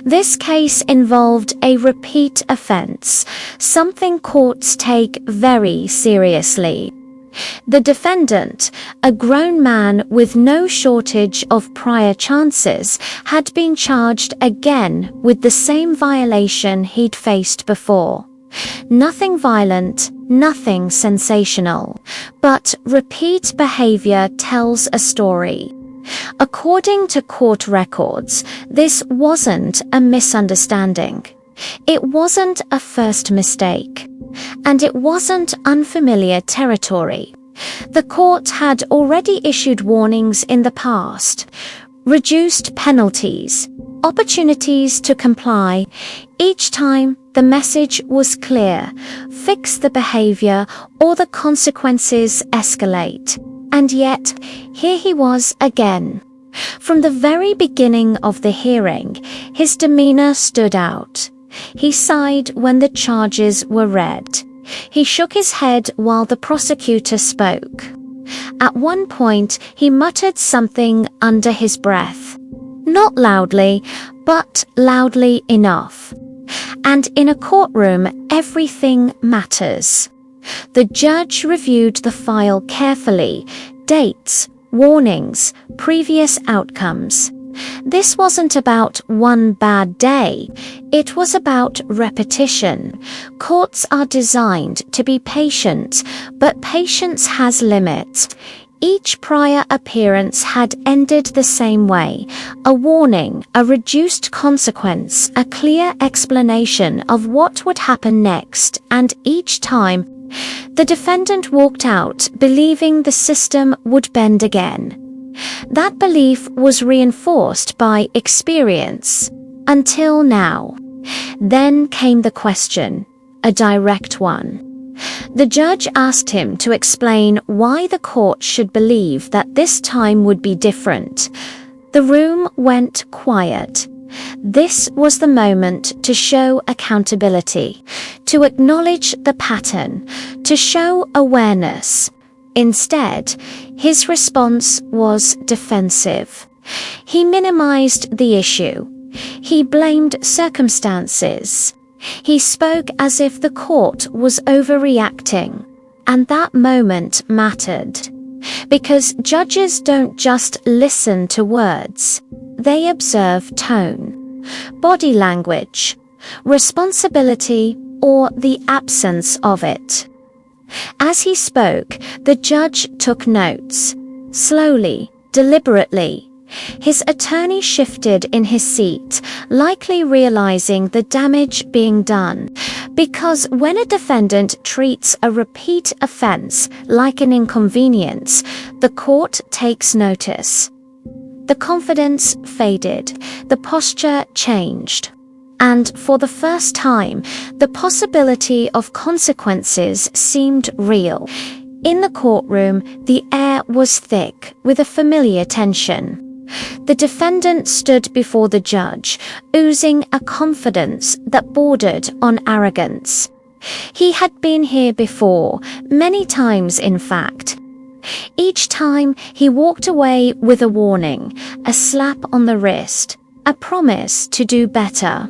This case involved a repeat offense, something courts take very seriously. The defendant, a grown man with no shortage of prior chances, had been charged again with the same violation he'd faced before. Nothing violent, nothing sensational, but repeat behavior tells a story. According to court records, this wasn't a misunderstanding. It wasn't a first mistake. And it wasn't unfamiliar territory. The court had already issued warnings in the past, reduced penalties, opportunities to comply. Each time the message was clear: fix the behavior or the consequences escalate. And yet, here he was again. From the very beginning of the hearing, his demeanor stood out. He sighed when the charges were read. He shook his head while the prosecutor spoke. At one point, he muttered something under his breath. Not loudly, but loudly enough. And in a courtroom, everything matters. The judge reviewed the file carefully: dates, warnings, previous outcomes. This wasn't about one bad day. It was about repetition. Courts are designed to be patient, but patience has limits. Each prior appearance had ended the same way: a warning, a reduced consequence, a clear explanation of what would happen next, and each time, the defendant walked out believing the system would bend again. That belief was reinforced by experience, until now. Then came the question, a direct one. The judge asked him to explain why the court should believe that this time would be different. The room went quiet. This was the moment to show accountability, to acknowledge the pattern, to show awareness. Instead, his response was defensive. He minimized the issue. He blamed circumstances. He spoke as if the court was overreacting. And that moment mattered. Because judges don't just listen to words. They observe tone, body language, responsibility, or the absence of it. As he spoke, the judge took notes. Slowly, deliberately. His attorney shifted in his seat, likely realizing the damage being done. Because when a defendant treats a repeat offense like an inconvenience, the court takes notice. The confidence faded. The posture changed. And for the first time, the possibility of consequences seemed real. In the courtroom, the air was thick with a familiar tension. The defendant stood before the judge, oozing a confidence that bordered on arrogance. He had been here before, many times in fact. Each time he walked away with a warning, a slap on the wrist, a promise to do better.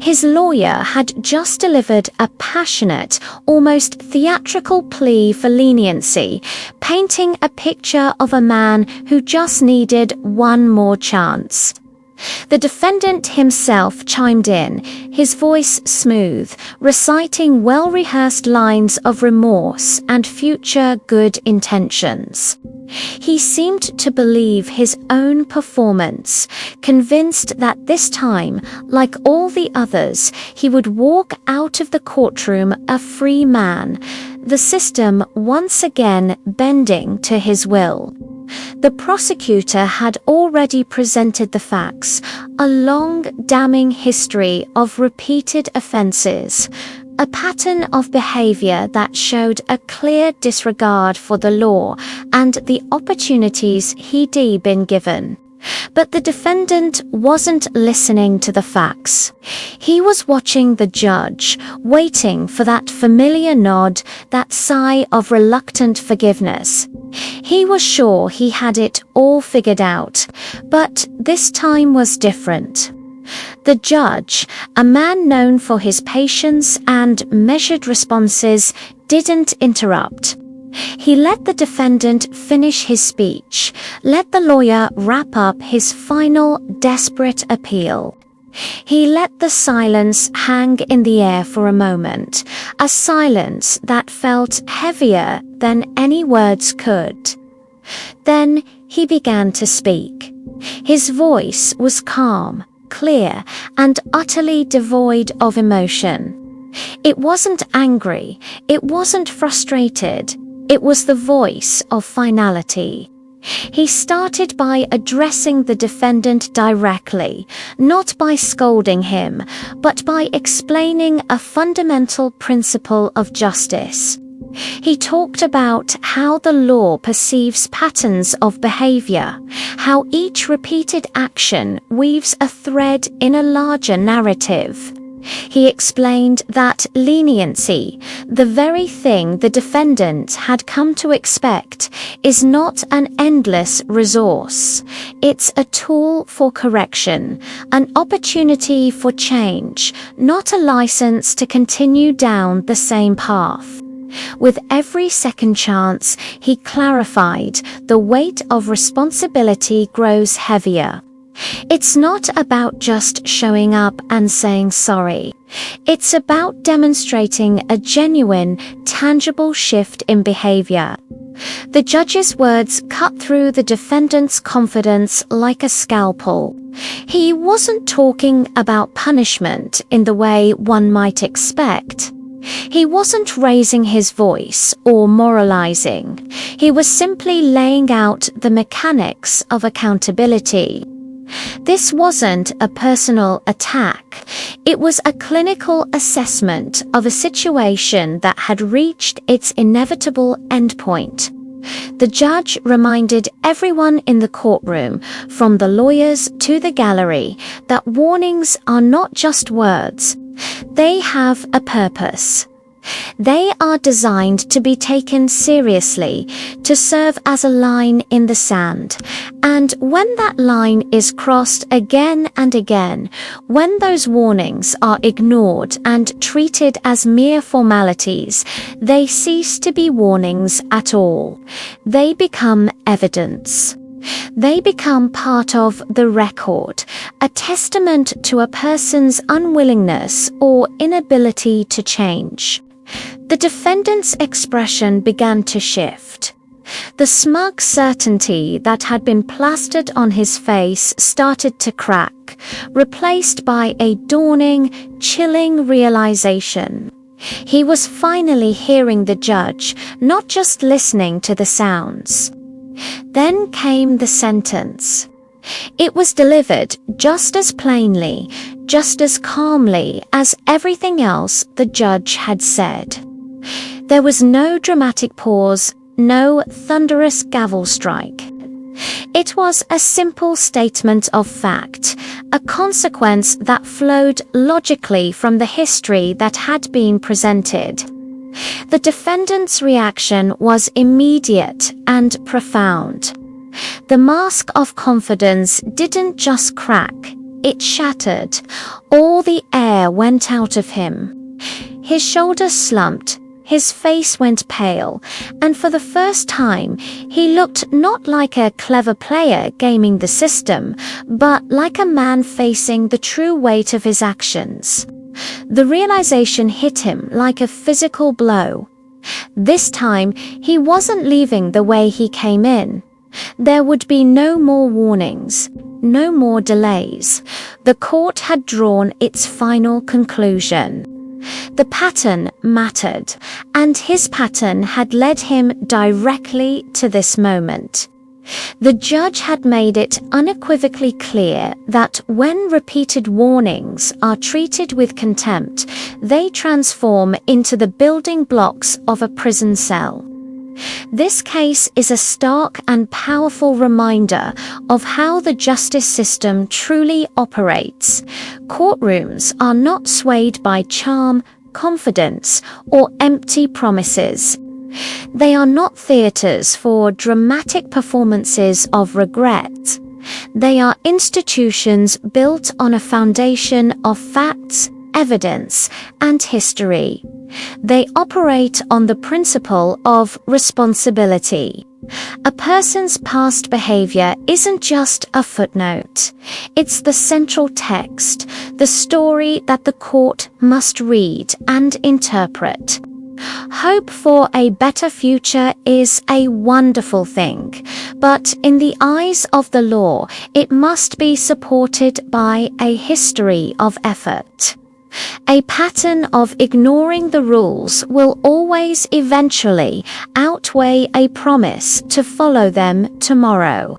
His lawyer had just delivered a passionate, almost theatrical plea for leniency, painting a picture of a man who just needed one more chance. The defendant himself chimed in, his voice smooth, reciting well-rehearsed lines of remorse and future good intentions. He seemed to believe his own performance, convinced that this time, like all the others, he would walk out of the courtroom a free man, the system once again bending to his will. The prosecutor had already presented the facts, a long, damning history of repeated offenses, a pattern of behavior that showed a clear disregard for the law and the opportunities he'd been given. But the defendant wasn't listening to the facts. He was watching the judge, waiting for that familiar nod, that sigh of reluctant forgiveness. He was sure he had it all figured out, but this time was different. The judge, a man known for his patience and measured responses, didn't interrupt. He let the defendant finish his speech, let the lawyer wrap up his final desperate appeal. He let the silence hang in the air for a moment, a silence that felt heavier than any words could. Then he began to speak. His voice was calm, clear, and utterly devoid of emotion. It wasn't angry, it wasn't frustrated, it was the voice of finality. He started by addressing the defendant directly, not by scolding him, but by explaining a fundamental principle of justice. He talked about how the law perceives patterns of behavior, how each repeated action weaves a thread in a larger narrative. He explained that leniency, the very thing the defendant had come to expect, is not an endless resource. It's a tool for correction, an opportunity for change, not a license to continue down the same path. With every second chance, he clarified, the weight of responsibility grows heavier. It's not about just showing up and saying sorry. It's about demonstrating a genuine, tangible shift in behavior. The judge's words cut through the defendant's confidence like a scalpel. He wasn't talking about punishment in the way one might expect. He wasn't raising his voice or moralizing. He was simply laying out the mechanics of accountability. This wasn't a personal attack. It was a clinical assessment of a situation that had reached its inevitable endpoint. The judge reminded everyone in the courtroom, from the lawyers to the gallery, that warnings are not just words. They have a purpose. They are designed to be taken seriously, to serve as a line in the sand. And when that line is crossed again and again, when those warnings are ignored and treated as mere formalities, they cease to be warnings at all. They become evidence. They become part of the record, a testament to a person's unwillingness or inability to change. The defendant's expression began to shift. The smug certainty that had been plastered on his face started to crack, replaced by a dawning, chilling realization. He was finally hearing the judge, not just listening to the sounds. Then came the sentence. It was delivered just as plainly, just as calmly as everything else the judge had said. There was no dramatic pause, no thunderous gavel strike. It was a simple statement of fact, a consequence that flowed logically from the history that had been presented. The defendant's reaction was immediate and profound. The mask of confidence didn't just crack, it shattered. All the air went out of him. His shoulders slumped, his face went pale, and for the first time, he looked not like a clever player gaming the system, but like a man facing the true weight of his actions. The realization hit him like a physical blow. This time, he wasn't leaving the way he came in. There would be no more warnings, no more delays. The court had drawn its final conclusion. The pattern mattered, and his pattern had led him directly to this moment. The judge had made it unequivocally clear that when repeated warnings are treated with contempt, they transform into the building blocks of a prison cell. This case is a stark and powerful reminder of how the justice system truly operates. Courtrooms are not swayed by charm, confidence, or empty promises. They are not theaters for dramatic performances of regret. They are institutions built on a foundation of facts, evidence, and history. They operate on the principle of responsibility. A person's past behavior isn't just a footnote. It's the central text, the story that the court must read and interpret. Hope for a better future is a wonderful thing, but in the eyes of the law, it must be supported by a history of effort. A pattern of ignoring the rules will always eventually outweigh a promise to follow them tomorrow.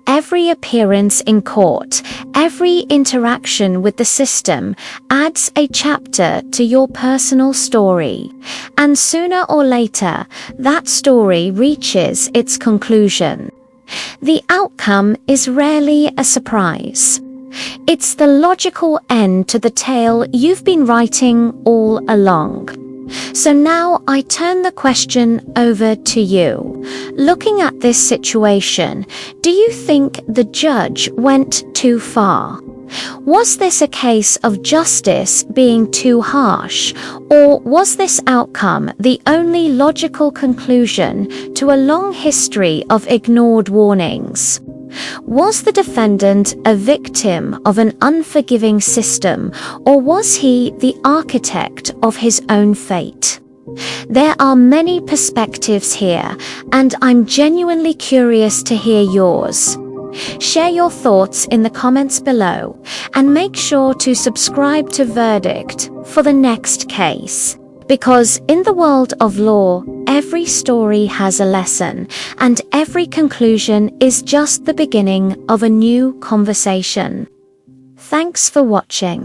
Every appearance in court, every interaction with the system adds a chapter to your personal story, and sooner or later, that story reaches its conclusion. The outcome is rarely a surprise. It's the logical end to the tale you've been writing all along. So now I turn the question over to you. Looking at this situation, do you think the judge went too far? Was this a case of justice being too harsh, or was this outcome the only logical conclusion to a long history of ignored warnings? Was the defendant a victim of an unforgiving system, or was he the architect of his own fate? There are many perspectives here, and I'm genuinely curious to hear yours. Share your thoughts in the comments below, and make sure to subscribe to Verdict for the next case. Because in the world of law, every story has a lesson, and every conclusion is just the beginning of a new conversation. Thanks for watching.